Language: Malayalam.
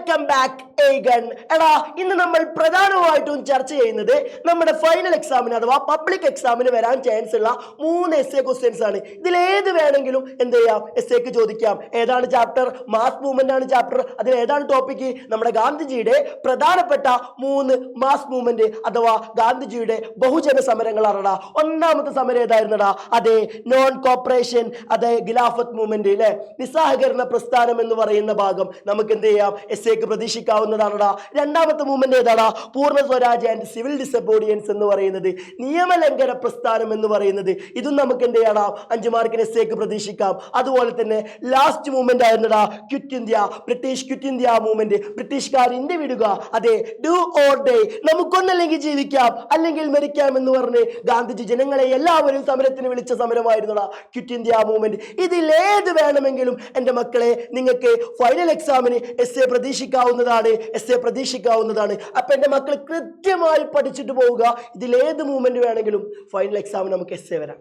Welcome back eigen. എടാ, ഇന്ന് നമ്മൾ പ്രധാനമായിട്ടും ചർച്ച ചെയ്യുന്നത് നമ്മുടെ ഫൈനൽ എക്സാമിന് അഥവാ പബ്ലിക് എക്സാമിന് വരാൻ ചാൻസ് ഉള്ള 3 എസ് എ ക്വസ്റ്റ്യൻസ് ആണ്. ഇതിലേത് വേണമെങ്കിലും എന്ത് ചെയ്യാം, എസ് എക്ക് ചോദിക്കാം. ഏതാണ് ചാപ്റ്റർ? മാസ് മൂവ്മെന്റ് ആണ് ചാപ്റ്റർ. അതിൽ ഏതാണ് ടോപ്പിക്? നമ്മുടെ ഗാന്ധിജിയുടെ പ്രധാനപ്പെട്ട 3 മാസ് മൂവ്മെന്റ് അഥവാ ഗാന്ധിജിയുടെ ബഹുജന സമരങ്ങളാണടാ. ഒന്നാമത്തെ സമരം ഏതായിരുന്നടാ? അതെ, നോൺ കോപ്പറേഷൻ, അതെ ഖിലാഫത്ത് മൂവ്മെന്റ് അല്ലെ, നിസ്സഹകരണ പ്രസ്ഥാനം എന്ന് പറയുന്ന ഭാഗം നമുക്ക് എന്ത് ചെയ്യാം, എസ് എക്ക് പ്രതീക്ഷിക്കാവുന്നതാണടാ. രണ്ടാമത്തെ മൂവ്മെന്റ് ഏതാടാ? പൂർണ്ണ സ്വരാജ് ആൻഡ് സിവിൽ ഡിസബോഡിയൻസ് എന്ന് പറയുന്നത്, നിയമലംഘന പ്രസ്ഥാനം എന്ന് പറയുന്നത്. ഇതും നമുക്ക് എന്ത് ചെയ്യണം, 5 മാർക്കിന് എസ് എക്ക് പ്രതീക്ഷിക്കാം. അതുപോലെ തന്നെ ലാസ്റ്റ് മൂവ്മെന്റ് ആയിരുന്നടാ quit India, British quit India movement. ബ്രിട്ടീഷുകാർ ഇന്ത്യ വിടുക, അതെ ഡു ഓർ ഡേ, നമുക്കൊന്നല്ലെങ്കിൽ ജീവിക്കാം അല്ലെങ്കിൽ മരിക്കാം എന്ന് പറഞ്ഞ് ഗാന്ധിജി ജനങ്ങളെ എല്ലാവരും സമരത്തിന് വിളിച്ച സമരമായിരുന്നടാ ക്വിറ്റ് ഇന്ത്യ മൂവ്മെന്റ്. ഇതിലേത് വേണമെങ്കിലും എൻ്റെ മക്കളെ നിങ്ങൾക്ക് ഫൈനൽ എക്സാമിന് എസ് എ പ്രതീക്ഷിക്കാവുന്നതാണ്. അപ്പൊ എൻ്റെ മക്കൾ കൃത്യമായി പഠിച്ചിട്ട് പോവുക. ഇതിലേത് മൂവ്മെന്റ് വേണമെങ്കിലും ഫൈനൽ എക്സാമിന് നമുക്ക് എസ് എ വരാം.